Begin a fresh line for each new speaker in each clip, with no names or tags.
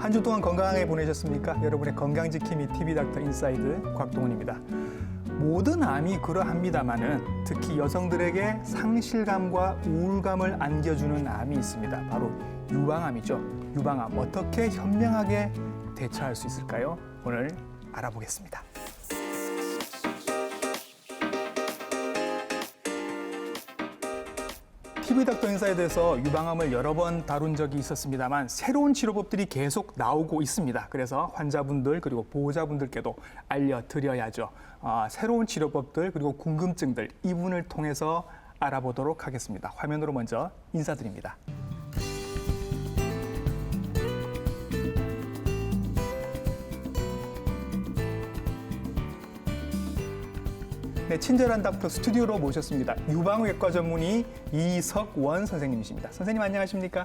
한 주 동안 건강하게 보내셨습니까? 여러분의 건강지킴이 TV닥터 인사이드 곽동훈입니다. 모든 암이 그러합니다마는 특히 여성들에게 상실감과 우울감을 안겨주는 암이 있습니다. 바로 유방암이죠. 유방암 어떻게 현명하게 대처할 수 있을까요? 오늘 알아보겠습니다. TV닥터 인사이드에서 유방암을 여러 번 다룬 적이 있었습니다만 새로운 치료법들이 계속 나오고 있습니다. 그래서 환자분들 그리고 보호자분들께도 알려드려야죠. 새로운 치료법들 그리고 궁금증들 이분을 통해서 알아보도록 하겠습니다. 화면으로 먼저 인사드립니다. 네, 친절한 닥터 스튜디오로 모셨습니다. 유방외과 전문의 이석원 선생님이십니다. 선생님 안녕하십니까?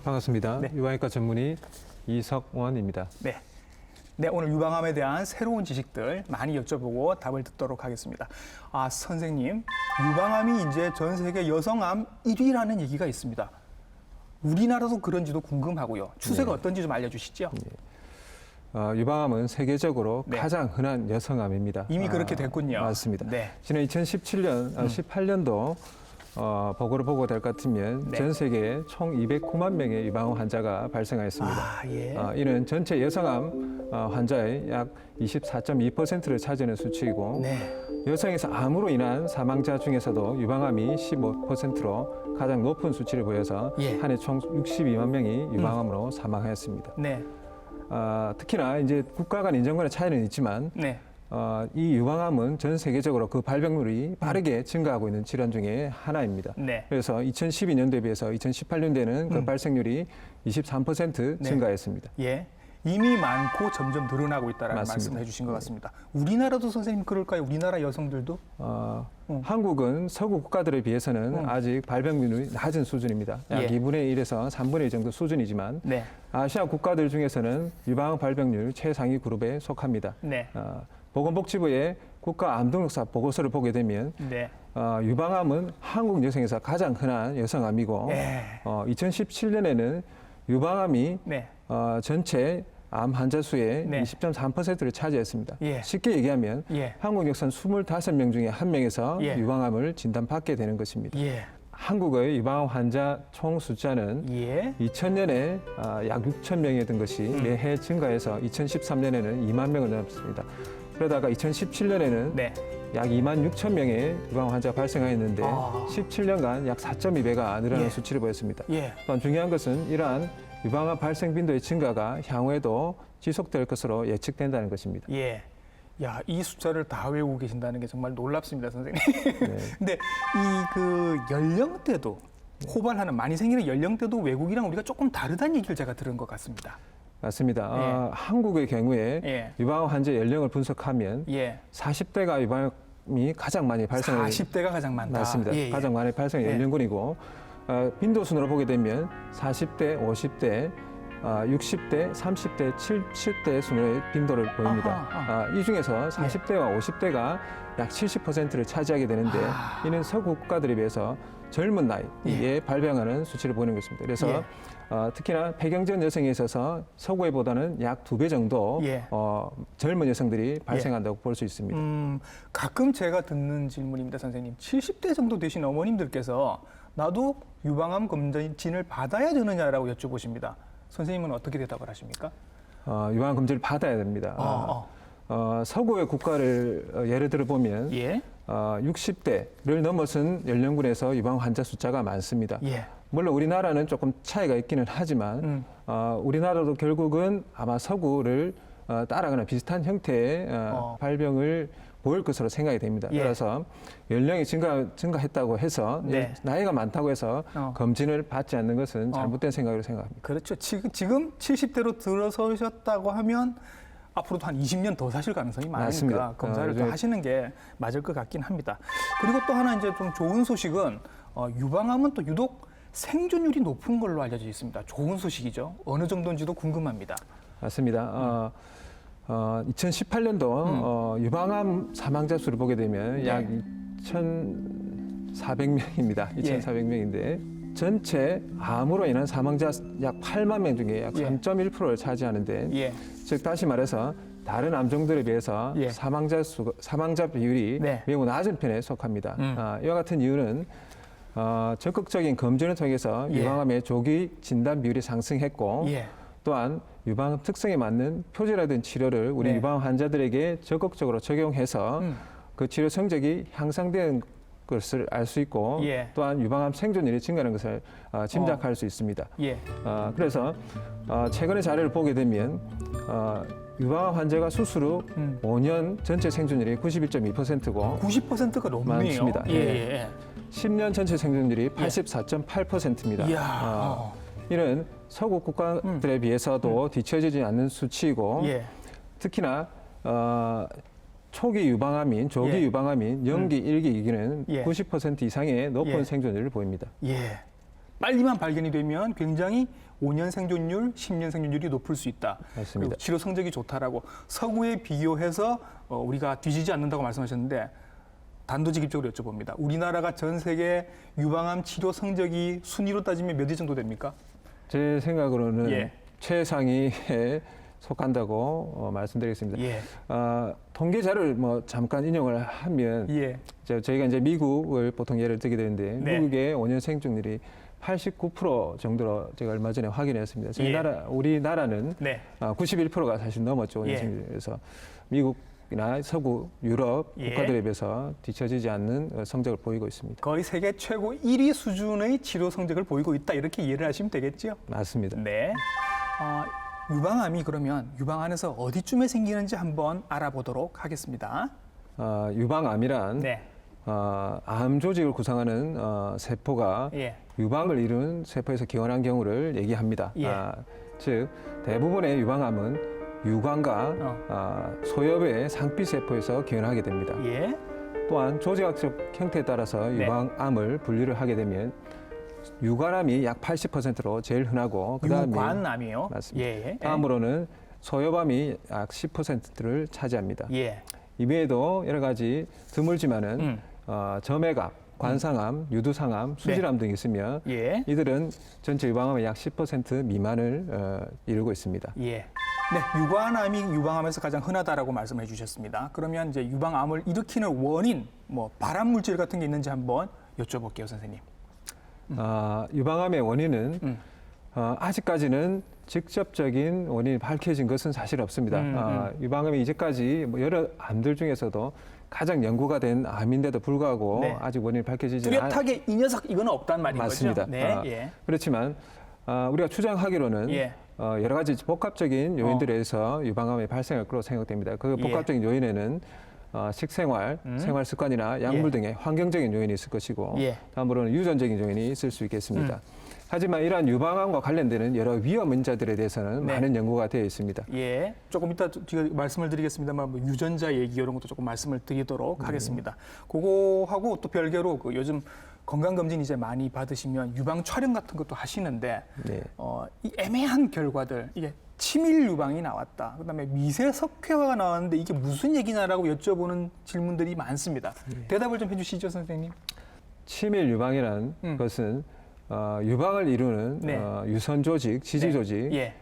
반갑습니다.
네.
유방외과 전문의 이석원입니다.
네, 오늘 유방암에 대한 새로운 지식들 많이 여쭤보고 답을 듣도록 하겠습니다. 선생님, 유방암이 이제 전 세계 여성암 1위라는 얘기가 있습니다. 우리나라도 그런지도 궁금하고요. 추세가 어떤지 좀 알려주시죠.
유방암은 세계적으로
네.
가장 흔한 여성암입니다.
이미 그렇게 됐군요.
맞습니다.
네.
지난 2017년, 18년도 보고를 보고 될 것 같으면
네.
전 세계에 총 209만 명의 유방암 환자가 발생하였습니다.
예.
이는 전체 여성암 환자의 약 24.2%를 차지하는 수치이고
네.
여성에서 암으로 인한 사망자 중에서도 유방암이 15%로 가장 높은 수치를 보여서
예.
한 해 총 62만 명이 유방암으로 사망하였습니다.
네.
특히나 이제 국가 간 인정 간의 차이는 있지만
네.
이 유방암은 전 세계적으로 그 발병률이 빠르게 증가하고 있는 질환 중에 하나입니다.
네.
그래서 2012년도에 비해서 2018년도에는 그 발생률이 23%
네.
증가했습니다.
예. 이미 많고 점점 늘어나고 있다는
맞습니다.
말씀을 해주신 것 같습니다. 우리나라도 선생님 그럴까요? 우리나라 여성들도?
한국은 서구 국가들에 비해서는 아직 발병률이 낮은 수준입니다. 약
예.
2분의 1에서 3분의 1 정도 수준이지만
네.
아시아 국가들 중에서는 유방암 발병률 최상위 그룹에 속합니다.
네.
보건복지부의 국가암등록사 보고서를 보게 되면
네.
유방암은 한국 여성에서 가장 흔한 여성암이고
예.
2017년에는 유방암이
네.
전체 암 환자 수의
네.
20.3%를 차지했습니다.
예.
쉽게 얘기하면
예.
한국 여성 25명 중에 1명에서
예.
유방암을 진단받게 되는 것입니다.
예.
한국의 유방암 환자 총 숫자는
예.
2000년에 약 6천 명이었던 것이 매해 증가해서 2013년에는 2만 명을 넘었습니다. 그러다가 2017년에는
네.
약 2만 6천 명의 유방암 환자가 발생하였는데 17년간 약 4.2배가 늘어나는
예.
수치를 보였습니다.
예.
또한 중요한 것은 이러한 유방암 발생 빈도의 증가가 향후에도 지속될 것으로 예측된다는 것입니다.
예. 야, 이 숫자를 다 외우고 계신다는 게 정말 놀랍습니다, 선생님. 근데 이 그 연령대도 호발하는 많이 생기는 연령대도 외국이랑 우리가 조금 다르다는 얘기를 제가 들은 것 같습니다.
맞습니다. 한국의 경우에
예.
유방암 환자 연령을 분석하면
예.
40대가 유방암이 가장 많이 발생을
40대가 가장 많다.
맞습니다.
예, 예.
가장 많이 발생
예.
연령군이고 빈도 순으로 보게 되면 40대, 50대, 60대, 30대, 70대 순으로의 빈도를 보입니다. 이 중에서 40대와 50대가 약 70%를 차지하게 되는데 이는 서구 국가들에 비해서 젊은 나이에 발병하는 수치를 보이는 것입니다. 그래서 특히나 폐경전 여성에 있어서 서구에보다는 약 2배 정도
예.
젊은 여성들이 발생한다고 볼 수 있습니다.
가끔 제가 듣는 질문입니다, 선생님. 70대 정도 되신 어머님들께서 나도 유방암 검진을 받아야 되느냐라고 여쭤보십니다. 선생님은 어떻게 대답을 하십니까?
유방암 검진을 받아야 됩니다. 서구의 국가를 예를 들어 보면
예.
60대를 넘어선 연령군에서 유방암 환자 숫자가 많습니다.
예.
물론 우리나라는 조금 차이가 있기는 하지만 우리나라도 결국은 아마 서구를 따라가는 비슷한 형태의 발병을 보일 것으로 생각이 됩니다.
예.
따라서 연령이 증가했다고 해서
네.
나이가 많다고 해서 검진을 받지 않는 것은 잘못된 생각으로 생각합니다.
그렇죠. 지금 70대로 들어서셨다고 하면 앞으로도 한 20년 더 사실 가능성이 많으니까
맞습니다.
검사를 또 하시는 게 맞을 것 같긴 합니다. 그리고 또 하나 이제 좀 좋은 소식은 유방암은 또 유독 생존율이 높은 걸로 알려져 있습니다. 좋은 소식이죠. 어느 정도인지도 궁금합니다.
맞습니다. 2018년도 유방암 사망자 수를 보게 되면 약 2,400명입니다. 2,400명인데 전체 암으로 인한 사망자 약 8만 명 중에 약
예.
3.1%를 차지하는데
예.
즉 다시 말해서 다른 암종들에 비해서
예.
사망자 비율이
네.
매우 낮은 편에 속합니다. 이와 같은 이유는 적극적인 검진을 통해서
예.
유방암의 조기 진단 비율이 상승했고
예.
또한 유방암 특성에 맞는 표절화된 치료를 우리
네.
유방암 환자들에게 적극적으로 적용해서 그 치료 성적이 향상된 것을 알 수 있고
예.
또한 유방암 생존율이 증가하는 것을 짐작할 수 있습니다.
예.
그래서 최근의 자료를 보게 되면 유방암 환자가 수술 후 5년 전체 생존율이 91.2%고
90%가 넘네요.
많습니다.
예. 예.
10년 전체 생존율이 84.8%입니다.
이야.
이는 서구 국가들에 비해서도 뒤처지지 않는 수치이고
예.
특히나 초기 유방암인 조기
예.
유방암인 연기 1기 2기는
예.
90% 이상의 높은
예.
생존율을 보입니다.
예. 빨리만 발견이 되면 굉장히 5년 생존율, 10년 생존율이 높을 수 있다.
맞습니다.
그리고 치료 성적이 좋다라고 서구에 비교해서 우리가 뒤지지 않는다고 말씀하셨는데 단도직입적으로 여쭤봅니다. 우리나라가 전 세계 유방암 치료 성적이 순위로 따지면 몇 위 정도 됩니까?
제 생각으로는
예.
최상위에 속한다고 말씀드리겠습니다.
예.
통계 자료를 뭐 잠깐 인용을 하면
예.
저희가 이제 미국을 보통 예를 들게 되는데
네.
미국의 5년 생존율이 89% 정도로 제가 얼마 전에 확인했습니다. 저희
예.
우리나라는
네.
91%가 사실 넘었죠. 5년
예.
생존율에서 미국이나 서구, 유럽
예.
국가들에 비해서 뒤처지지 않는 성적을 보이고 있습니다.
거의 세계 최고 1위 수준의 치료 성적을 보이고 있다. 이렇게 이해를 하시면 되겠죠?
맞습니다.
네. 유방암이 그러면 유방 안에서 어디쯤에 생기는지 한번 알아보도록 하겠습니다.
유방암이란
네.
암 조직을 구성하는 세포가
예.
유방을 이루는 세포에서 기원한 경우를 얘기합니다.
예.
즉 대부분의 유방암은 유관과 소엽의 상피 세포에서 기원하게 됩니다.
예.
또한 조직학적 형태에 따라서
네.
유방암을 분류를 하게 되면 유관암이 약 80%로 제일 흔하고 그다음에
유관암이요?
맞습니다.
예. 예.
다음으로는 소엽암이 약 10%를 차지합니다.
예.
이외에도 여러 가지 드물지만은 점액암, 관상암, 유두상암, 수질암 등이 있으며
예.
이들은 전체 유방암의 약 10% 미만을 이루고 있습니다.
예. 네, 유관암이 유방암에서 가장 흔하다라고 말씀해 주셨습니다. 그러면 이제 유방암을 일으키는 원인, 뭐 발암 물질 같은 게 있는지 한번 여쭤볼게요, 선생님.
유방암의 원인은 아직까지는 직접적인 원인이 밝혀진 것은 사실 없습니다. 유방암이 이제까지 뭐 여러 암들 중에서도 가장 연구가 된 암인데도 불구하고
네.
아직 원인이 밝혀지지
뚜렷하게 이 녀석 이거는 없단 말인
맞습니다.
거죠? 네. 예.
그렇지만 우리가 추정하기로는
예.
여러 가지 복합적인 요인들에 의해서 유방암이 발생할 것으로 생각됩니다. 그 복합적인 요인에는 식생활, 생활 습관이나 약물
예.
등의 환경적인 요인이 있을 것이고
예.
다음으로는 유전적인 요인이 있을 수 있겠습니다. 하지만 이러한 유방암과 관련되는 여러 위험 인자들에 대해서는
네.
많은 연구가 되어 있습니다.
예, 조금 이따 제가 말씀을 드리겠습니다만 뭐 유전자 얘기 이런 것도 조금 말씀을 드리도록 하겠습니다. 그거하고 또 별개로 그 요즘 건강검진 이제 많이 받으시면 유방 촬영 같은 것도 하시는데
네.
이 애매한 결과들 이게 치밀 유방이 나왔다. 그다음에 미세 석회화가 나왔는데 이게 무슨 얘기냐라고 여쭤보는 질문들이 많습니다. 대답을 좀 해주시죠, 선생님.
치밀 유방이라는 것은 유방을 이루는
네.
유선 조직, 지지 조직,
예.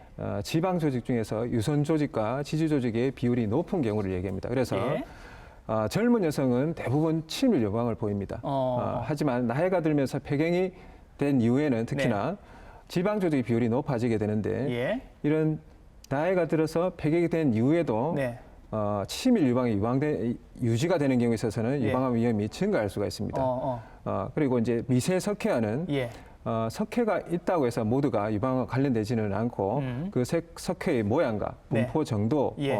지방 조직 중에서 유선 조직과 지지 조직의 비율이 높은 경우를 얘기합니다. 그래서
예.
젊은 여성은 대부분 치밀 유방을 보입니다. 하지만 나이가 들면서 폐경이 된 이후에는 특히나 지방 조직의 비율이 높아지게 되는데
예.
이런 나이가 들어서 폐경이 된 이후에도
네.
치밀 유방이 유지가 되는 경우에 있어서는
예.
유방암 위험이 증가할 수가 있습니다. 그리고 이제 미세 석회화는
예.
석회가 있다고 해서 모두가 유방암과 관련되지는 않고 그 석회의 모양과
네.
분포 정도,
예.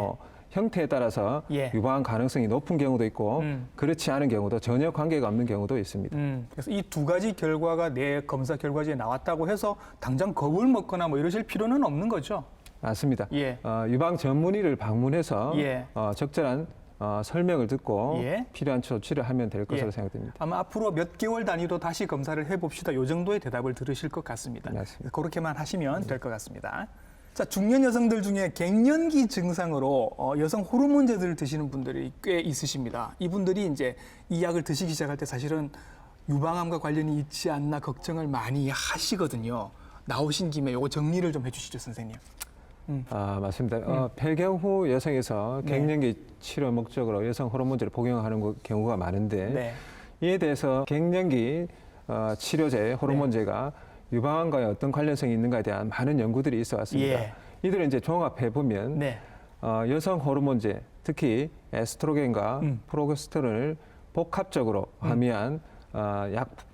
형태에 따라서
예.
유방암 가능성이 높은 경우도 있고 그렇지 않은 경우도 전혀 관계가 없는 경우도 있습니다.
그래서 이 두 가지 결과가 내 검사 결과지에 나왔다고 해서 당장 겁을 먹거나 뭐 이러실 필요는 없는 거죠.
맞습니다.
예.
유방 전문의를 방문해서
예.
적절한 설명을 듣고
예.
필요한 조치를 하면 될 것으로
예.
생각됩니다.
아마 앞으로 몇 개월 단위로 다시 검사를 해봅시다. 이 정도의 대답을 들으실 것 같습니다.
맞습니다.
그렇게만 하시면 될 것 같습니다. 자, 중년 여성들 중에 갱년기 증상으로 여성 호르몬제들을 드시는 분들이 꽤 있으십니다. 이분들이 이제 이 약을 드시기 시작할 때 사실은 유방암과 관련이 있지 않나 걱정을 많이 하시거든요. 나오신 김에 요거 정리를 좀 해주시죠, 선생님.
맞습니다. 폐경 후 여성에서
네.
갱년기 치료 목적으로 여성 호르몬제를 복용하는 경우가 많은데
네.
이에 대해서 갱년기 치료제, 호르몬제가 유방암과의 어떤 관련성이 있는가에 대한 많은 연구들이 있어 왔습니다.
예.
이들을 이제 종합해 보면
네.
여성 호르몬제, 특히 에스트로겐과 프로게스테론을 복합적으로 함유한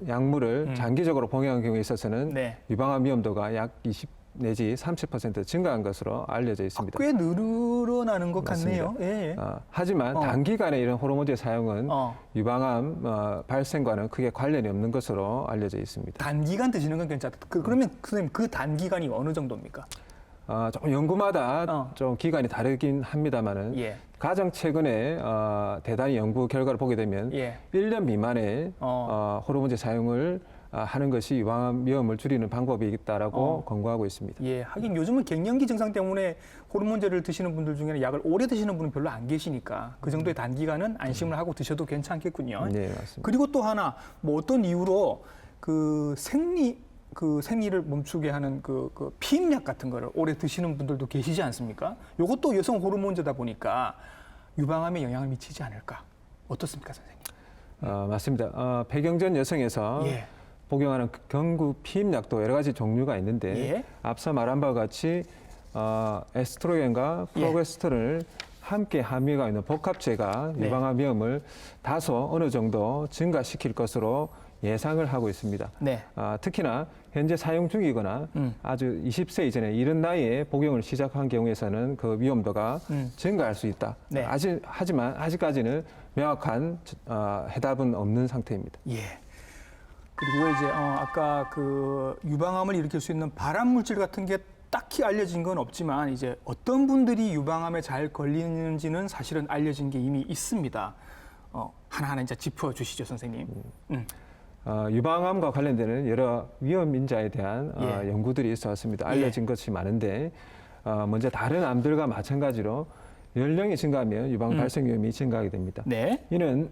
약물을 장기적으로 복용한 경우에 있어서는
네.
유방암 위험도가 약 20 내지 30% 증가한 것으로 알려져 있습니다.
꽤 늘어나는 것
맞습니다.
같네요. 예.
하지만 단기간에 이런 호르몬제 사용은 유방암 발생과는 크게 관련이 없는 것으로 알려져 있습니다.
단기간 드시는 건 괜찮다. 그러면 선생님 그 단기간이 어느 정도입니까?
좀 연구마다 좀 기간이 다르긴 합니다만은
예.
가장 최근에 대단히 연구 결과를 보게 되면
예.
1년 미만의 호르몬제 사용을 하는 것이 유방암 위험을 줄이는 방법이겠다라고 권고하고 있습니다.
예, 하긴 요즘은 갱년기 증상 때문에 호르몬제를 드시는 분들 중에는 약을 오래 드시는 분은 별로 안 계시니까 그 정도의 단기간은 안심을 하고 드셔도 괜찮겠군요.
네, 맞습니다.
그리고 또 하나 뭐 어떤 이유로 그 생리를 멈추게 하는 그 피임약 같은 거를 오래 드시는 분들도 계시지 않습니까? 이것도 여성 호르몬제다 보니까 유방암에 영향을 미치지 않을까? 어떻습니까, 선생님?
맞습니다. 폐경전 여성에서
예.
복용하는 경구 피임약도 여러 가지 종류가 있는데
예.
앞서 말한 바와 같이 에스트로겐과 프로게스테론을 함께 함유가 있는 복합제가
네.
유방암 위험을 다소 어느 정도 증가시킬 것으로 예상을 하고 있습니다.
네.
특히나 현재 사용 중이거나 아주 20세 이전에 이른 나이에 복용을 시작한 경우에서는 그 위험도가 증가할 수 있다.
네.
하지만 아직까지는 명확한 해답은 없는 상태입니다.
예. 그리고 이제 아까 그 유방암을 일으킬 수 있는 발암 물질 같은 게 딱히 알려진 건 없지만 이제 어떤 분들이 유방암에 잘 걸리는지는 사실은 알려진 게 이미 있습니다. 하나하나 이제 짚어 주시죠, 선생님.
유방암과 관련되는 여러 위험 인자에 대한
예.
연구들이 있어 왔습니다. 알려진 것이 많은데 먼저 다른 암들과 마찬가지로 연령이 증가하면 유방 발생 위험이 증가하게 됩니다.
네.
이는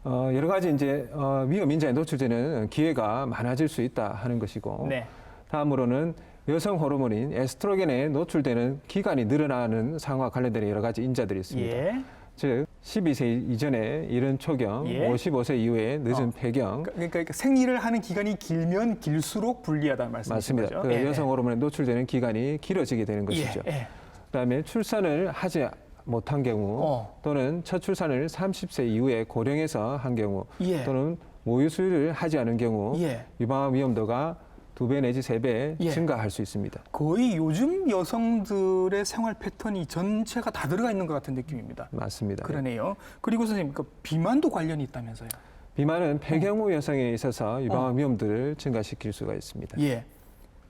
여러 가지 이제 위험 인자에 노출되는 기회가 많아질 수 있다 하는 것이고
네.
다음으로는 여성 호르몬인 에스트로겐에 노출되는 기간이 늘어나는 상황과 관련된 여러 가지 인자들이 있습니다.
예.
즉 12세 이전에 이른 초경,
예.
55세 이후에 늦은 폐경.
그러니까 생리를 하는 기간이 길면 길수록 불리하다는 말씀이신
맞습니다.
거죠?
그
예,
여성 호르몬에 노출되는 기간이 길어지게 되는 것이죠.
예.
그다음에 출산을 하지 못한 경우 또는 첫 출산을 30세 이후에 고령에서 한 경우
예.
또는 모유 수유를 하지 않은 경우
예.
유방암 위험도가 2배 내지 3배
예.
증가할 수 있습니다.
거의 요즘 여성들의 생활 패턴이 전체가 다 들어가 있는 것 같은 느낌입니다.
맞습니다.
그러네요. 그리고 선생님, 그 비만도 관련이 있다면서요?
비만은 폐경 후 여성에 있어서 유방암 위험들을 증가시킬 수가 있습니다.
예.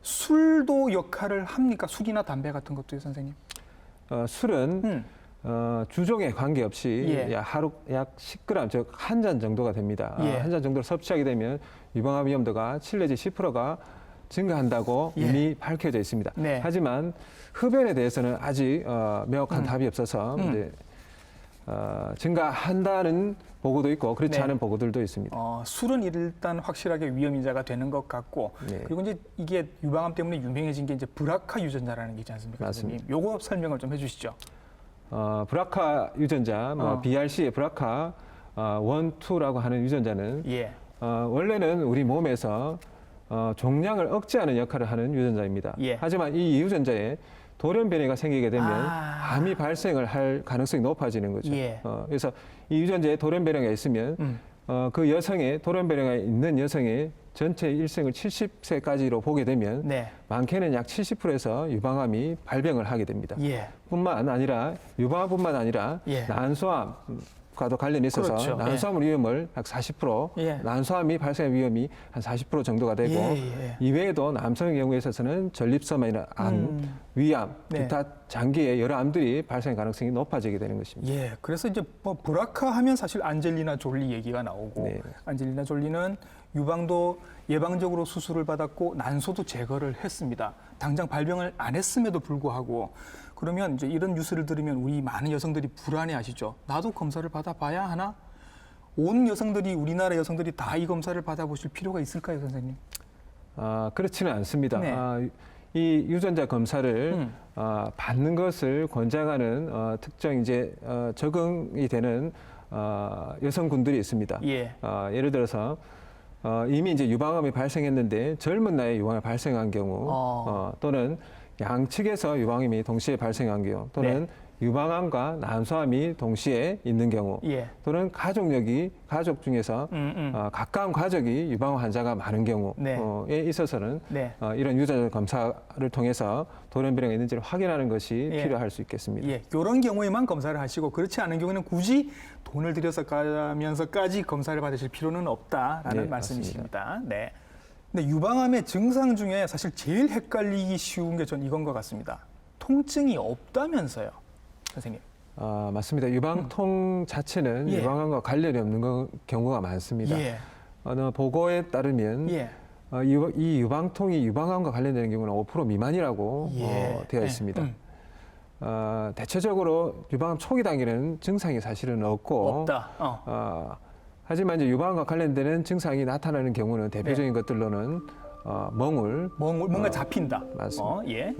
술도 역할을 합니까? 술이나 담배 같은 것도요, 선생님?
술은 주종에 관계없이
예.
하루 약 10g, 즉 한 잔 정도가 됩니다.
예.
한 잔 정도를 섭취하게 되면 유방암 위험도가 7 내지 10%가 증가한다고
예.
이미 밝혀져 있습니다.
네.
하지만 흡연에 대해서는 아직 명확한 답이 없어서 이제 증가한다는 보고도 있고 그렇지
네.
않은 보고들도 있습니다.
술은 일단 확실하게 위험인자가 되는 것 같고,
네.
그리고 이제 이게 유방암 때문에 유명해진 게 이제 브라카 유전자라는 게 있지 않습니까,
맞습니다.
선생님? 요거 설명을 좀 해주시죠.
브라카 유전자, BRC의 브라카 1, 2라고 하는 유전자는
예.
원래는 우리 몸에서 종양을 억제하는 역할을 하는 유전자입니다.
예.
하지만 이 유전자에 돌연 변이가 생기게 되면
아.
암이 발생을 할 가능성이 높아지는 거죠.
예.
그래서 이 유전자에 돌연 변이가 있으면 그 여성의 돌연 변이가 있는 여성의 전체 일생을 70세까지로 보게 되면
네.
많게는 약 70%에서 유방암이 발병을 하게 됩니다.
예.
뿐만 아니라 유방암뿐만 아니라
예.
난소암과도 관련이 있어서
그렇죠.
난소암 위험을 약 40%,
예.
난소암이 발생할 위험이 한 40% 정도가 되고
예.
이외에도 남성의 경우에 있어서는 전립선암이나 암, 위암,
네.
기타 장기의 여러 암들이 발생 가능성이 높아지게 되는 것입니다.
예. 그래서 이제 뭐 브라카 하면 사실 안젤리나 졸리 얘기가 나오고,
네.
안젤리나 졸리는 유방도 예방적으로 수술을 받았고 난소도 제거를 했습니다. 당장 발병을 안 했음에도 불구하고. 그러면 이제 이런 뉴스를 들으면 우리 많은 여성들이 불안해하시죠. 나도 검사를 받아봐야 하나? 온 여성들이 우리나라 여성들이 다 이 검사를 받아보실 필요가 있을까요, 선생님?
그렇지는 않습니다.
네.
이 유전자 검사를 받는 것을 권장하는 특정 이제 적응이 되는 여성군들이 있습니다.
예.
예를 들어서 이미 이제 유방암이 발생했는데 젊은 나이에 유방암이 발생한 경우 또는 양측에서 유방암이 동시에 발생한 경우 또는 유방암과 난소암이 동시에 있는 경우
예.
또는 가족 중에서 가까운 가족이 유방암 환자가 많은 경우에 있어서는
네.
이런 유전자 검사를 통해서 돌연변이가 있는지를 확인하는 것이
예.
필요할 수 있겠습니다.
예, 이런 경우에만 검사를 하시고 그렇지 않은 경우에는 굳이 돈을 들여서 가면서까지 검사를 받으실 필요는 없다라는
네,
말씀이십니다. 네. 근데 유방암의 증상 중에 사실 제일 헷갈리기 쉬운 게 전 이건 것 같습니다. 통증이 없다면서요, 선생님?
맞습니다. 유방통 자체는
예.
유방암과 관련이 없는 경우가 많습니다.
예.
어느 보고에 따르면
예.
이 유방통이 유방암과 관련되는 경우는 5% 미만이라고
예.
되어 있습니다. 대체적으로 유방암 초기 단계는 증상이 사실은
없다.
하지만 이제 유방암과 관련되는 증상이 나타나는 경우는 대표적인 것들로는 멍울,
뭔가 잡힌다.
맞습니다.
예.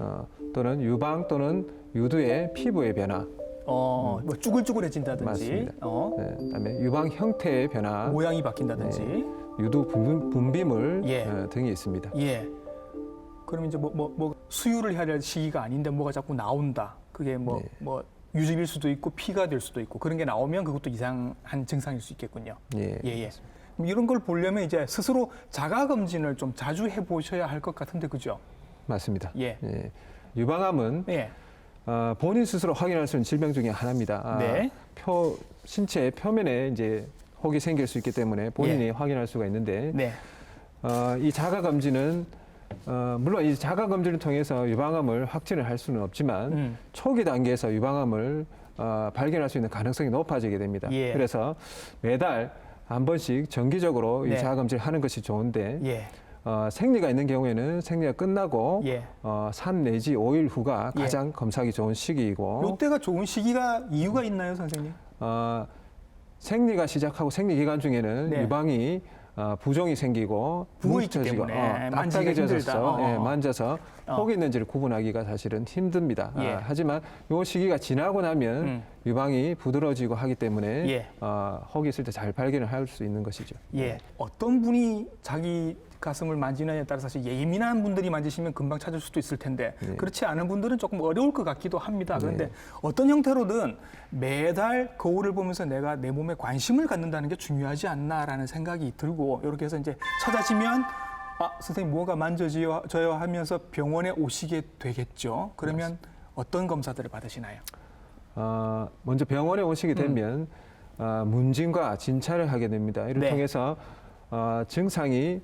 또는 유방 또는 유두의 피부의 변화,
뭐 쭈글쭈글해진다든지,
맞습니다. 그다음에 유방 형태의 변화,
모양이 바뀐다든지.
유두 분비물
예.
등이 있습니다.
예. 그럼 이제 뭐 수유를 해야 될 시기가 아닌데 뭐가 자꾸 나온다. 그게 뭐 유즙일 수도 있고 피가 될 수도 있고 그런 게 나오면 그것도 이상한 증상일 수 있겠군요.
예.
예. 이런 걸 보려면 이제 스스로 자가 검진을 좀 자주 해 보셔야 할 것 같은데 그죠?
맞습니다.
예.
유방암은
예.
본인 스스로 확인할 수 있는 질병 중에 하나입니다.
네.
신체 표면에 이제 혹이 생길 수 있기 때문에 본인이 확인할 수가 있는데
네.
이 자가 검진은 물론 이 자가 검진을 통해서 유방암을 확진을 할 수는 없지만 초기 단계에서 유방암을 발견할 수 있는 가능성이 높아지게 됩니다.
예.
그래서 매달 한 번씩 정기적으로 이 자가 검진을 하는 것이 좋은데
예.
생리가 있는 경우에는 생리가 끝나고
예.
3 내지 5일 후가 가장 검사하기 좋은 시기이고
이때가 좋은 시기가 이유가 있나요, 선생님?
생리가 시작하고 생리 기간 중에는 유방이 부종이 생기고
부어있기 때문에 만지기가
딱딱해져서
힘들다.
만져서 혹이 있는지를 구분하기가 사실은 힘듭니다.
예.
하지만 이 시기가 지나고 나면 유방이 부드러워지고 하기 때문에 혹이 있을 때 잘 발견을 할 수 있는 것이죠.
예. 어떤 분이 자기 가슴을 만지느냐에 따라서 사실 예민한 분들이 만지시면 금방 찾을 수도 있을 텐데 그렇지 않은 분들은 조금 어려울 것 같기도 합니다. 그런데 어떤 형태로든 매달 거울을 보면서 내가 내 몸에 관심을 갖는다는 게 중요하지 않나라는 생각이 들고 이렇게 해서 이제 찾아지면 선생님 뭐가 만져져요 하면서 병원에 오시게 되겠죠. 그러면 어떤 검사들을 받으시나요?
먼저 병원에 오시게 되면 문진과 진찰을 하게 됩니다. 이를 통해서 증상이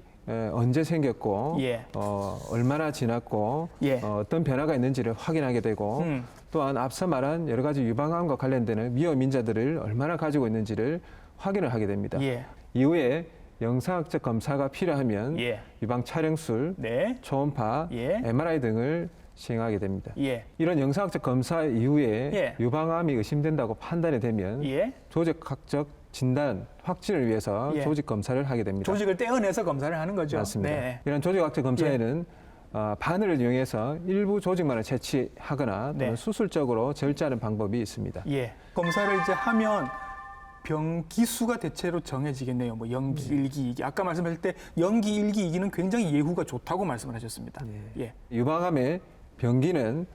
언제 생겼고 얼마나 지났고 어떤 변화가 있는지를 확인하게 되고 또한 앞서 말한 여러 가지 유방암과 관련되는 위험 인자들을 얼마나 가지고 있는지를 확인을 하게 됩니다. 이후에 영상학적 검사가 필요하면 유방 촬영술, 초음파, MRI 등을 시행하게 됩니다. 이런 영상학적 검사 이후에 유방암이 의심된다고 판단이 되면 조직학적 진단, 확진을 위해서 조직 검사를 하게 됩니다.
조직을 떼어내서 검사를 하는 거죠.
맞습니다. 이런 조직학적 검사에는 바늘을 이용해서 일부 조직만을 채취하거나 또는 수술적으로 절제하는 방법이 있습니다.
검사를 이제 하면 병 기수가 대체로 정해지겠네요. 뭐 영기, 일기, 이기. 아까 말씀하실 때 영기, 일기, 이기는 굉장히 예후가 좋다고 말씀을 하셨습니다.
유방암의 병기는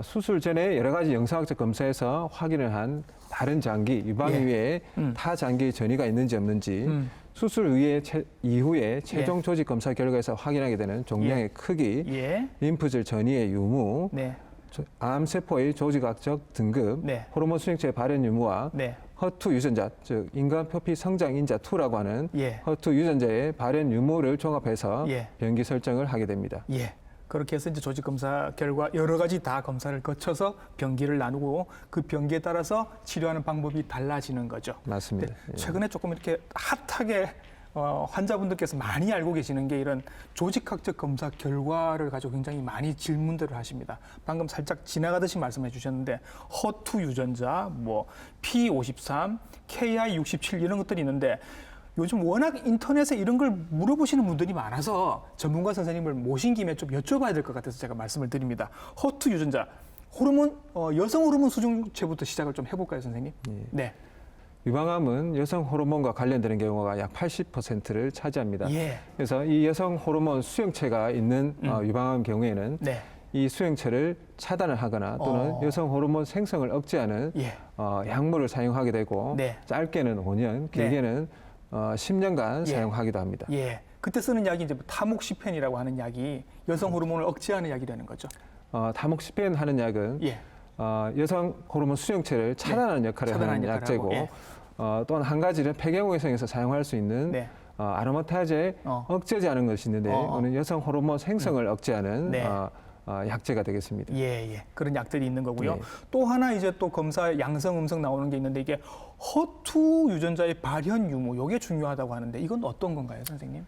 수술 전에 여러 가지 영상학적 검사에서 확인을 한 다른 장기, 유방 이외에 타 장기 전이가 있는지 없는지 수술 이후에 최종 조직 검사 결과에서 확인하게 되는 종양의 크기, 림프절 전이의 유무, 암세포의 조직학적 등급, 호르몬 수용체의 발현 유무와 허투 유전자, 즉 인간 표피 성장 인자 2라고 하는 허투 유전자의 발현 유무를 종합해서 병기 설정을 하게 됩니다.
그렇게 해서 이제 조직 검사 결과 여러 가지 다 검사를 거쳐서 병기를 나누고 그 병기에 따라서 치료하는 방법이 달라지는 거죠.
맞습니다.
최근에 조금 이렇게 핫하게 환자분들께서 많이 알고 계시는 게 이런 조직학적 검사 결과를 가지고 굉장히 많이 질문들을 하십니다. 방금 살짝 지나가듯이 말씀해 주셨는데 허투 유전자, 뭐 P53, KI67 이런 것들이 있는데 요즘 워낙 인터넷에 이런 걸 물어보시는 분들이 많아서 전문가 선생님을 모신 김에 좀 여쭤봐야 될 것 같아서 제가 말씀을 드립니다. 허투 유전자, 호르몬, 여성 호르몬 수정체부터 시작을 좀 해볼까요, 선생님? 네.
유방암은 여성 호르몬과 관련되는 경우가 약 80%를 차지합니다.
예.
그래서 이 여성 호르몬 수용체가 있는 유방암 경우에는
네.
이 수용체를 차단을 하거나 또는 여성 호르몬 생성을 억제하는
예.
약물을 사용하게 되고
네.
짧게는 5년, 길게는 10년간
예.
사용하기도 합니다.
예. 그때 쓰는 약이 이제 타목시펜이라고 하는 약이 여성 호르몬을 억제하는 약이 되는 거죠.
타목시펜 하는 약은
예.
여성 호르몬 수용체를 차단하는 역할을 하는
역할을
약제고
하고, 예.
또한 한 가지는 폐경후에성에서 사용할 수 있는
네.
아로마타제 억제제하는 것이 있는데 이거는 여성 호르몬 생성을 억제하는
네.
약제가 되겠습니다.
예, 예. 그런 약들이 있는 거고요.
네.
또 하나 이제 또 검사 양성, 음성 나오는 게 있는데 이게 허투 유전자의 발현 유무, 이게 중요하다고 하는데 이건 어떤 건가요, 선생님?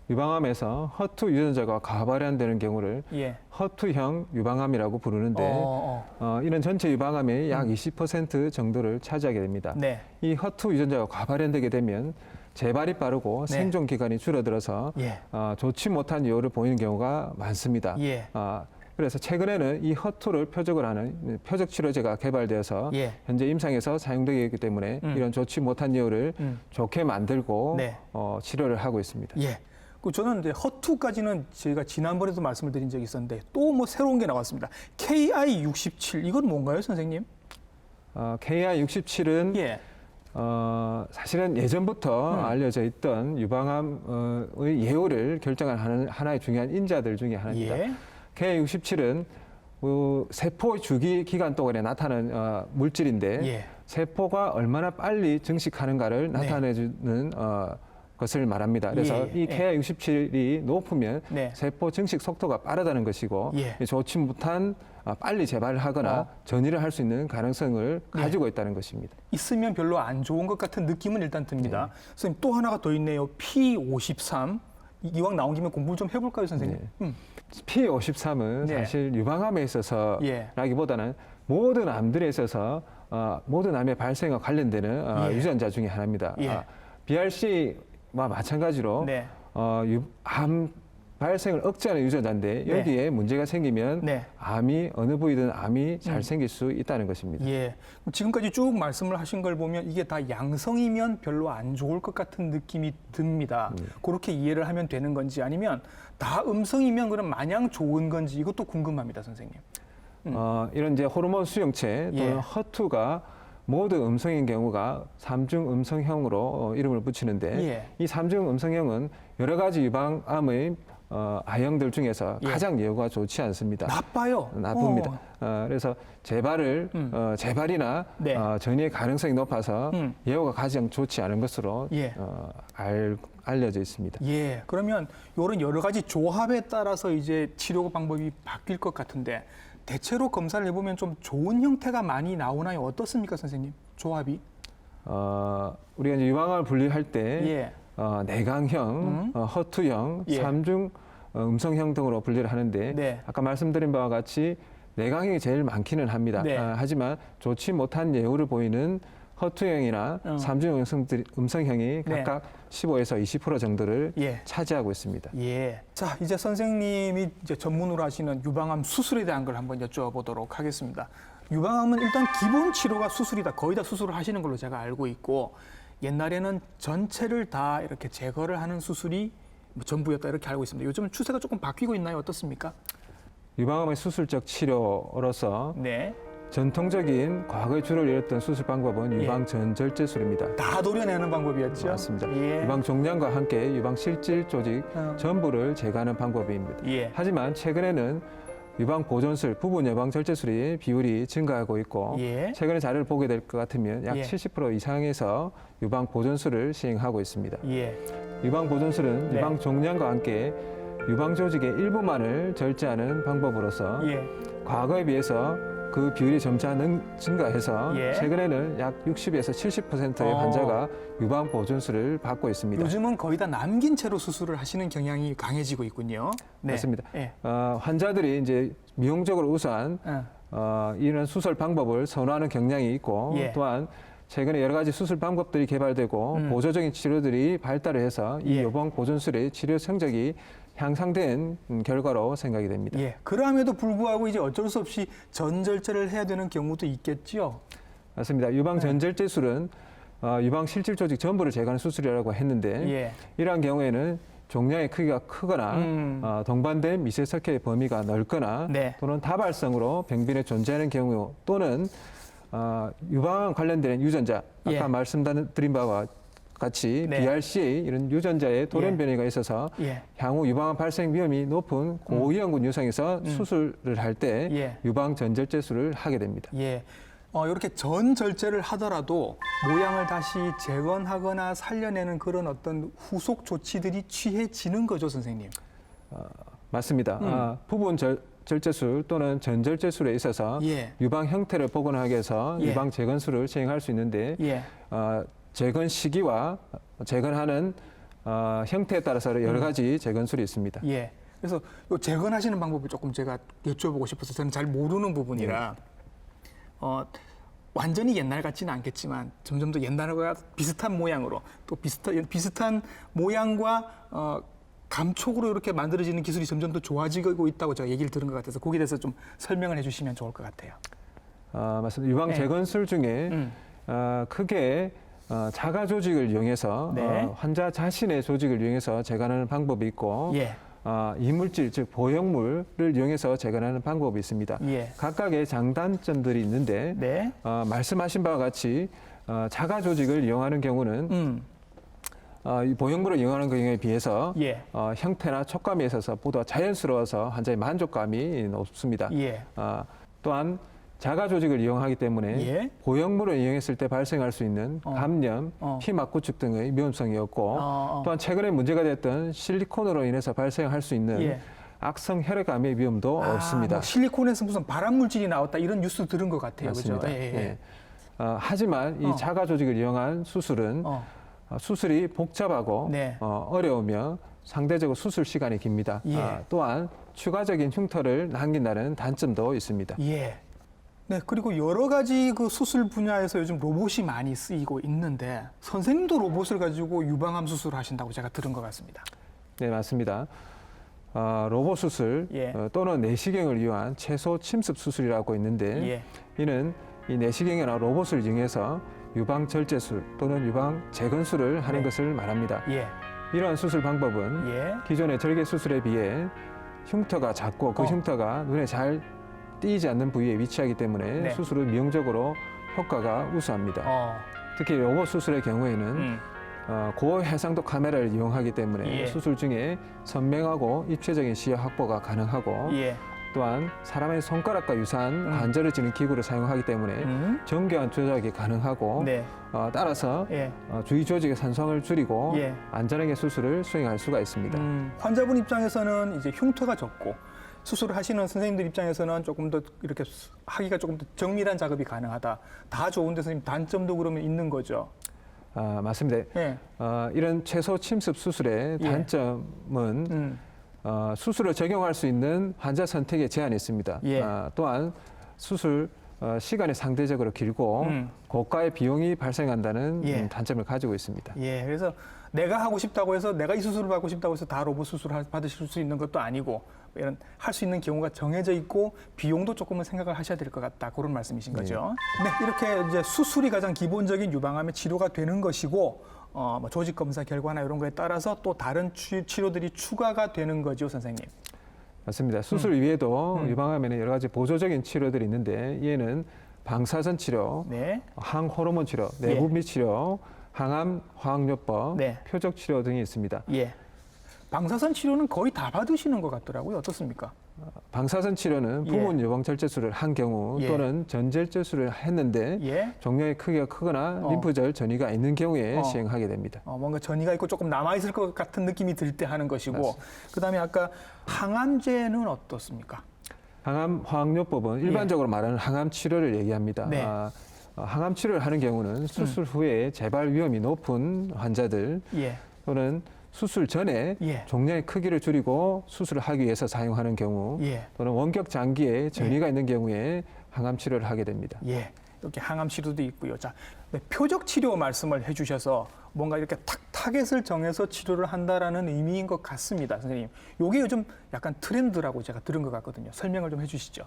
유방암에서 허투 유전자가 과발현되는 경우를
예.
허투형 유방암이라고 부르는데 이런 전체 유방암의 약 20% 정도를 차지하게 됩니다.
네.
이 허투 유전자가 과발현되게 되면 재발이 빠르고
네.
생존 기간이 줄어들어서
예.
좋지 못한 요를 보이는 경우가 많습니다.
예.
그래서 최근에는 이 허투를 표적을 하는 표적 치료제가 개발되어서
예.
현재 임상에서 사용되고 있기 때문에 이런 좋지 못한 요를 좋게 만들고
네.
치료를 하고 있습니다.
예. 그 저는 이제 허투까지는 저희가 지난번에도 말씀을 드린 적이 있었는데 또 뭐 새로운 게 나왔습니다. KI67 이건 뭔가요, 선생님?
KI67은
예.
사실은 예전부터 알려져 있던 유방암의 예후를 결정하는 하나의 중요한 인자들 중에 하나입니다.
예.
KI67은 세포 주기 기간 동안에 나타나는 물질인데
예.
세포가 얼마나 빨리 증식하는가를 나타내주는 것을 말합니다. 그래서
예.
이 KI67이 높으면
네.
세포 증식 속도가 빠르다는 것이고
예.
좋지 못한 빨리 재발을 하거나 전이를 할 수 있는 가능성을 가지고 있다는 것입니다.
있으면 별로 안 좋은 것 같은 느낌은 일단 듭니다. 선생님 또 하나가 더 있네요. P53. 이왕 나온 김에 공부 좀 해볼까요, 선생님?
P53은
네.
사실 유방암에 있어서라기보다는 모든 암들에 있어서 모든 암의 발생과 관련되는 유전자 중에 하나입니다.
예.
BRC와 마찬가지로
네.
암 발생을 억제하는 유전자인데
네.
여기에 문제가 생기면
네.
암이 어느 부위든 암이 잘 생길 수 있다는 것입니다.
예. 지금까지 쭉 말씀을 하신 걸 보면 이게 다 양성이면 별로 안 좋을 것 같은 느낌이 듭니다. 그렇게 이해를 하면 되는 건지 아니면 다 음성이면 그럼 마냥 좋은 건지 이것도 궁금합니다, 선생님.
이런 이제 호르몬 수용체 또는
예.
허투가 모두 음성인 경우가 삼중 음성형으로 이름을 붙이는데
예.
이 삼중 음성형은 여러 가지 유방암의 아형들 중에서
예.
가장 예후가 좋지 않습니다.
나빠요.
나쁩니다. 그래서 재발이나
네.
전이의 가능성이 높아서 예후가 가장 좋지 않은 것으로
예.
알려져 있습니다.
예. 그러면 이런 여러 가지 조합에 따라서 이제 치료 방법이 바뀔 것 같은데 대체로 검사를 해보면 좀 좋은 형태가 많이 나오나요? 어떻습니까, 선생님? 조합이?
우리가 이제 유방암을 분류할 때
예.
내강형, 허투형,
예.
삼중 음성형 등으로 분류를 하는데
네.
아까 말씀드린 바와 같이 내강형이 제일 많기는 합니다.
네.
하지만 좋지 못한 예후를 보이는 허투형이나 삼중 음성형이
네.
각각 15에서 20% 정도를
예.
차지하고 있습니다.
예. 자, 이제 선생님이 이제 전문으로 하시는 유방암 수술에 대한 걸 한번 여쭤보도록 하겠습니다. 유방암은 일단 기본 치료가 수술이다. 거의 다 수술을 하시는 걸로 제가 알고 있고 옛날에는 전체를 다 이렇게 제거를 하는 수술이 전부였다 이렇게 알고 있습니다. 요즘 추세가 조금 바뀌고 있나요? 어떻습니까?
유방암의 수술적 치료로서
네.
전통적인 과거에 주를 이뤘던 수술 방법은 유방 전절제술입니다.
다 도려내는 방법이었죠.
맞습니다.
예.
유방 종양과 함께 유방 실질 조직 전부를 제거하는 방법입니다.
예.
하지만 최근에는 유방 보존술, 부분 예방 절제술의 비율이 증가하고 있고
예.
최근에 자료를 보게 될 것 같으면 약
예.
70% 이상에서 유방 보존술을 시행하고 있습니다.
예.
유방 보존술은
네.
유방 종양과 함께 유방 조직의 일부만을 절제하는 방법으로서
예.
과거에 비해서 그 비율이 점차 증가해서
예.
최근에는 약 60에서 70%의 환자가 유방 보존술을 받고 있습니다.
요즘은 거의 다 남긴 채로 수술을 하시는 경향이 강해지고 있군요. 네.
맞습니다.
예.
환자들이 이제 미용적으로 우수한 이런 수술 방법을 선호하는 경향이 있고
예.
또한 최근에 여러 가지 수술 방법들이 개발되고 보조적인 치료들이 발달을 해서 이
예.
유방 보존술의 치료 성적이 향상된 결과로 생각이 됩니다.
예. 그럼에도 불구하고 이제 어쩔 수 없이 전절제를 해야 되는 경우도 있겠죠.
맞습니다. 유방 전절제술은 유방 실질 조직 전부를 제거하는 수술이라고 했는데
예.
이러한 경우에는 종양의 크기가 크거나 동반된 미세석회의 범위가 넓거나
네.
또는 다발성으로 병변에 존재하는 경우 또는 유방 관련된 유전자 아까
예.
말씀드린 바와 같이
네.
BRCA 이런 유전자의 돌연
예.
변이가 있어서
예.
향후 유방암 발생 위험이 높은 고위험군 유성에서 수술을 할 때
예.
유방 전절제술을 하게 됩니다.
예. 이렇게 전절제를 하더라도 모양을 다시 재건하거나 살려내는 그런 어떤 후속 조치들이 취해지는 거죠, 선생님.
맞습니다. 부분 절제술 또는 전절제술에 있어서
예.
유방 형태를 복원하기 위해서
예.
유방 재건술을 시행할 수 있는데
예.
재건 시기와 재건하는 형태에 따라서 여러 가지 재건술이 있습니다.
예. 그래서 요 재건하시는 방법을 조금 제가 여쭤보고 싶어서 저는 잘 모르는 부분이라 완전히 옛날 같지는 않겠지만 점점 더 옛날과 비슷한 모양으로 또 비슷한 모양과 감촉으로 이렇게 만들어지는 기술이 점점 더 좋아지고 있다고 제가 얘기를 들은 것 같아서 거기에 대해서 좀 설명을 해주시면 좋을 것 같아요.
맞습니다. 유방
네.
재건술 중에 크게 자가 조직을 이용해서
네.
환자 자신의 조직을 이용해서 재건하는 방법이 있고
예.
이물질 즉 보형물을 이용해서 재건하는 방법이 있습니다.
예.
각각의 장단점들이 있는데
네.
말씀하신 바와 같이 자가 조직을 이용하는 경우는 이 보형물을 이용하는 경우에 비해서
예.
형태나 촉감에 있어서 보다 자연스러워서 환자의 만족감이 높습니다.
예.
또한 자가 조직을 이용하기 때문에
예.
보형물을 이용했을 때 발생할 수 있는 감염, 피막 구축 등의 위험성이 없고 또한 최근에 문제가 됐던 실리콘으로 인해서 발생할 수 있는
예.
악성 혈액암의 위험도 없습니다.
뭐 실리콘에서 무슨 발암 물질이 나왔다 이런 뉴스 들은 것 같아요.
맞습니다.
그죠? 예.
예. 하지만 이 자가 조직을 이용한 수술은 수술이 복잡하고
네.
어려우며 상대적으로 수술 시간이 깁니다.
예.
또한 추가적인 흉터를 남긴다는 단점도 있습니다.
예. 네, 그리고 여러 가지 그 수술 분야에서 요즘 로봇이 많이 쓰이고 있는데 선생님도 로봇을 가지고 유방암 수술을 하신다고 제가 들은 것 같습니다.
네, 맞습니다. 로봇 수술
예.
또는 내시경을 이용한 최소 침습 수술이라고 있는데
예.
이는 이 내시경이나 로봇을 이용해서 유방 절제술 또는 유방 재건술을 하는
네.
것을 말합니다.
예.
이러한 수술 방법은
예.
기존의 절개 수술에 비해 흉터가 작고 그 흉터가 눈에 잘 띄지 않는 부위에 위치하기 때문에
네.
수술은 미용적으로 효과가 우수합니다. 특히 로봇 수술의 경우에는 고해상도 카메라를 이용하기 때문에
예.
수술 중에 선명하고 입체적인 시야 확보가 가능하고
예.
또한 사람의 손가락과 유사한 관절을 지닌 기구를 사용하기 때문에 정교한 조작이 가능하고
네.
따라서
예.
주위 조직의 산성을 줄이고
예.
안전하게 수술을 수행할 수가 있습니다.
환자분 입장에서는 이제 흉터가 적고 수술을 하시는 선생님들 입장에서는 조금 더 이렇게 하기가 조금 더 정밀한 작업이 가능하다. 다 좋은데 선생님 단점도 그러면 있는 거죠.
맞습니다.
예.
이런 최소 침습 수술의
예.
단점은 수술을 적용할 수 있는 환자 선택에 제한이 있습니다.
예.
또한 수술 시간이 상대적으로 길고 고가의 비용이 발생한다는
예.
단점을 가지고 있습니다.
예, 그래서 내가 하고 싶다고 해서 내가 이 수술을 받고 싶다고 해서 다 로봇 수술을 받으실 수 있는 것도 아니고 이런 할 수 있는 경우가 정해져 있고 비용도 조금은 생각을 하셔야 될 것 같다 그런 말씀이신 거죠. 네, 이렇게 이제 수술이 가장 기본적인 유방암의 치료가 되는 것이고 뭐 조직 검사 결과나 이런 거에 따라서 또 다른 치료들이 추가가 되는 거죠, 선생님.
맞습니다. 수술 이외에도 유방암에는 여러 가지 보조적인 치료들이 있는데 이에는 방사선 치료,
네,
항호르몬 치료, 내분비 치료, 항암 화학요법,
네.
표적 치료 등이 있습니다.
예. 방사선 치료는 거의 다 받으시는 것 같더라고요. 어떻습니까?
방사선 치료는 부분
예.
유방 절제술을 한 경우
예.
또는 전절제술을 했는데
예.
종양의 크기가 크거나 림프절 전이가 있는 경우에 시행하게 됩니다.
뭔가 전이가 있고 조금 남아있을 것 같은 느낌이 들 때 하는 것이고,
맞습니다.
그다음에 아까 항암제는 어떻습니까?
항암 화학요법은 일반적으로 말하는 항암 치료를 얘기합니다.
네.
항암 치료를 하는 경우는 수술 후에 재발 위험이 높은 환자들
예.
또는 수술 전에
예.
종양의 크기를 줄이고 수술을 하기 위해서 사용하는 경우
예.
또는 원격 장기에 전이가 있는 경우에 항암 치료를 하게 됩니다.
예. 이렇게 항암 치료도 있고요. 자, 네, 표적 치료 말씀을 해주셔서 뭔가 이렇게 타겟을 정해서 치료를 한다라는 의미인 것 같습니다, 선생님. 이게 요즘 약간 트렌드라고 제가 들은 것 같거든요. 설명을 좀 해주시죠.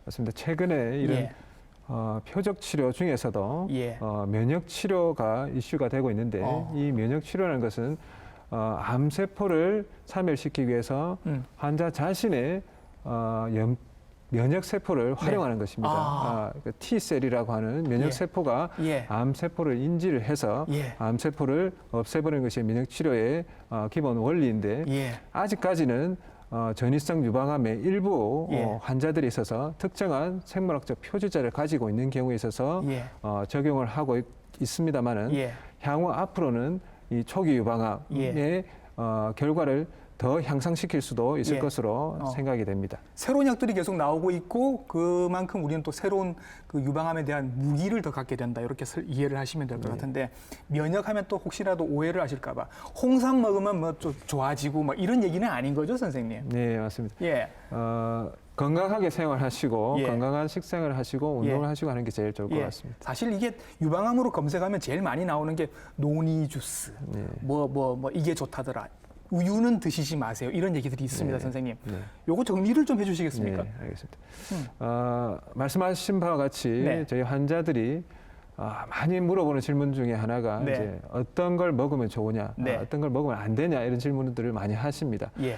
맞습니다. 최근에 이런
예.
표적 치료 중에서도
예.
면역 치료가 이슈가 되고 있는데 이 면역 치료라는 것은 암세포를 참여시키기 위해서 환자 자신의 면역 세포를 활용하는 것입니다. 그 T셀이라고 하는 면역 세포가
예.
암 세포를 인지를 해서
예.
암 세포를 없애버리는 것이 면역 치료의 기본 원리인데
예.
아직까지는 전이성 유방암의 일부
예.
환자들이 있어서 특정한 생물학적 표지자를 가지고 있는 경우에 있어서
예.
적용을 하고 있습니다만은
예.
향후 앞으로는 이 초기 유방암의 결과를 더 향상시킬 수도 있을
예.
것으로 생각이 됩니다.
새로운 약들이 계속 나오고 있고 그만큼 우리는 또 새로운 그 유방암에 대한 무기를 더 갖게 된다. 이렇게 이해를 하시면 될 것 같은데 면역하면 또 혹시라도 오해를 하실까 봐 홍삼 먹으면 뭐 좀 좋아지고 뭐 이런 얘기는 아닌 거죠, 선생님?
네, 맞습니다.
예.
건강하게 생활하시고
예.
건강한 식생활을 하시고 운동을
예.
하시고 하는 게 제일 좋을 것
예.
같습니다.
사실 이게 유방암으로 검색하면 제일 많이 나오는 게 노니 주스,
네.
뭐 이게 좋다더라. 우유는 드시지 마세요. 이런 얘기들이 있습니다,
네.
선생님.
네.
요거 정리를 좀 해주시겠습니까?
네, 알겠습니다. 말씀하신 바와 같이
네.
저희 환자들이 많이 물어보는 질문 중에 하나가
네.
이제 어떤 걸 먹으면 좋으냐,
네.
어떤 걸 먹으면 안 되냐 이런 질문들을 많이 하십니다.
예.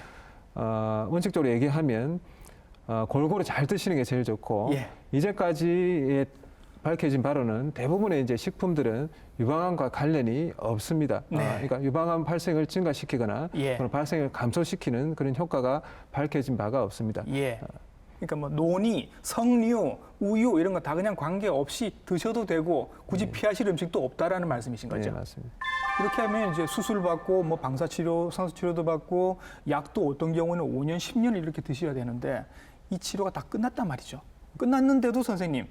원칙적으로 얘기하면 골고루 잘 드시는 게 제일 좋고
예.
이제까지 밝혀진 바로는 대부분의 이제 식품들은 유방암과 관련이 없습니다.
네.
그러니까 유방암 발생을 증가시키거나
예.
또는 발생을 감소시키는 그런 효과가 밝혀진 바가 없습니다.
예. 그러니까 뭐 노니, 석류, 우유 이런 거 다 그냥 관계 없이 드셔도 되고 굳이 피하실 음식도 없다라는 말씀이신 거죠.
네, 맞습니다.
이렇게 하면 이제 수술 받고 뭐 방사 치료, 산소 치료도 받고 약도 어떤 경우는 5년, 10년 이렇게 드셔야 되는데 이 치료가 다 끝났단 말이죠. 끝났는데도 선생님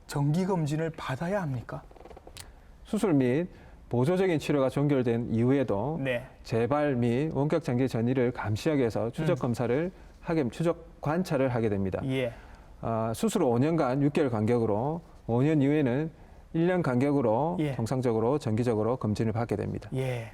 정기 검진을 받아야 합니까?
수술 및 보조적인 치료가 종결된 이후에도
네.
재발 및 원격 장기 전이를 감시하기 위해서 추적 검사를 추적 관찰을 하게 됩니다.
예.
수술 후 5년간 6개월 간격으로 5년 이후에는 1년 간격으로
예.
정상적으로 정기적으로 검진을 받게 됩니다.
예.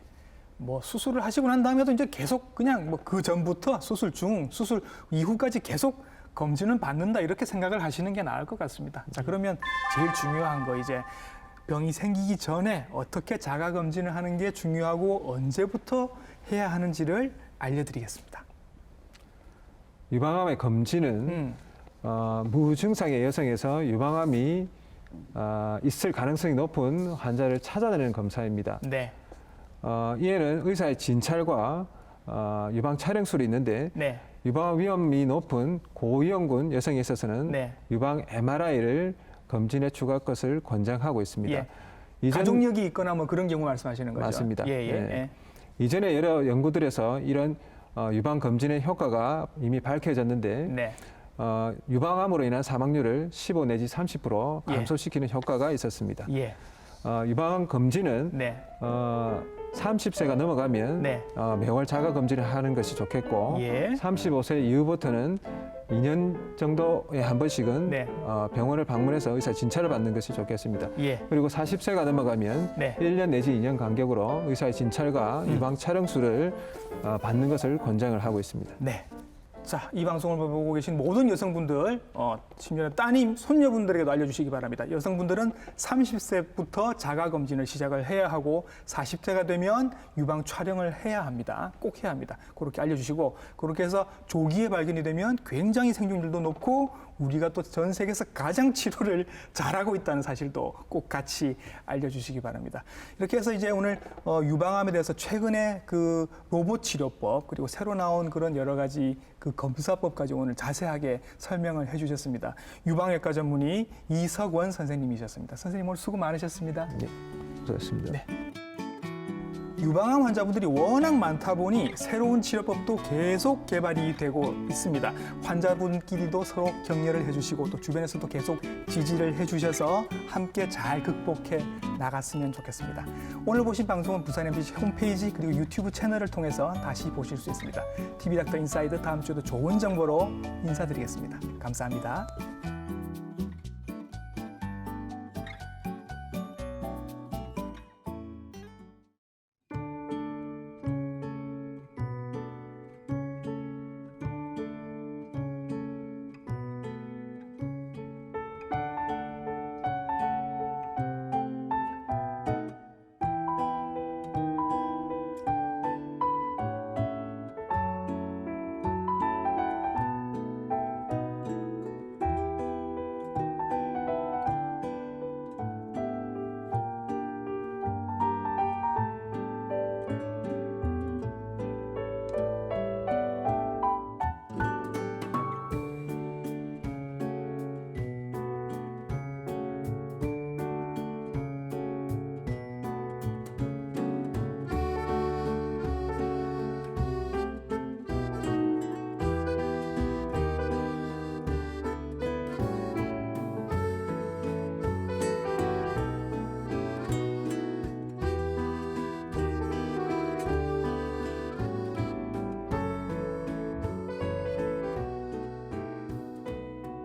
뭐 수술을 하시고 난 다음에도 이제 계속 그냥 뭐 그 전부터 수술 중, 수술 이후까지 계속 검진은 받는다 이렇게 생각을 하시는 게 나을 것 같습니다. 자, 그러면 제일 중요한 거 이제 병이 생기기 전에 어떻게 자가 검진을 하는 게 중요하고 언제부터 해야 하는지를 알려드리겠습니다.
유방암의 검진은 무증상의 여성에서 유방암이 있을 가능성이 높은 환자를 찾아내는 검사입니다.
네.
이에는 의사의 진찰과 유방 촬영술이 있는데
네.
유방암 위험이 높은 고위험군 여성에 있어서는
네.
유방 MRI를 검진에 추가할 것을 권장하고 있습니다.
예. 가족력이 있거나 뭐 그런 경우 말씀하시는 거죠?
맞습니다.
예, 예.
네. 이전에 여러 연구들에서 이런 유방 검진의 효과가 이미 밝혀졌는데
네.
유방암으로 인한 사망률을 15 내지 30%
예.
감소시키는 효과가 있었습니다.
예.
유방암 검진은
네.
30세가 넘어가면
네.
매월 자가 검진을 하는 것이 좋겠고
예.
35세 이후부터는 2년 정도에 한 번씩은
네.
병원을 방문해서 의사 진찰을 받는 것이 좋겠습니다.
예.
그리고 40세가 넘어가면
네.
1년 내지 2년 간격으로 의사의 진찰과 유방 촬영술을 받는 것을 권장을 하고 있습니다.
네. 자, 이 방송을 보고 계신 모든 여성분들, 심지어 따님, 손녀분들에게도 알려주시기 바랍니다. 여성분들은 30세부터 자가검진을 시작을 해야 하고 40세가 되면 유방 촬영을 해야 합니다. 꼭 해야 합니다. 그렇게 알려주시고 그렇게 해서 조기에 발견이 되면 굉장히 생존율도 높고 우리가 또 전 세계에서 가장 치료를 잘하고 있다는 사실도 꼭 같이 알려주시기 바랍니다. 이렇게 해서 이제 오늘 유방암에 대해서 최근에 그 로봇 치료법 그리고 새로 나온 그런 여러 가지 그 검사법까지 오늘 자세하게 설명을 해주셨습니다. 유방외과 전문의 이석원 선생님이셨습니다. 선생님 오늘 수고 많으셨습니다.
네, 그렇습니다.
네. 유방암 환자분들이 워낙 많다 보니 새로운 치료법도 계속 개발이 되고 있습니다. 환자분끼리도 서로 격려를 해주시고 또 주변에서도 계속 지지를 해주셔서 함께 잘 극복해 나갔으면 좋겠습니다. 오늘 보신 방송은 부산 MBC 홈페이지 그리고 유튜브 채널을 통해서 다시 보실 수 있습니다. TV 닥터 인사이드 다음 주에도 좋은 정보로 인사드리겠습니다. 감사합니다.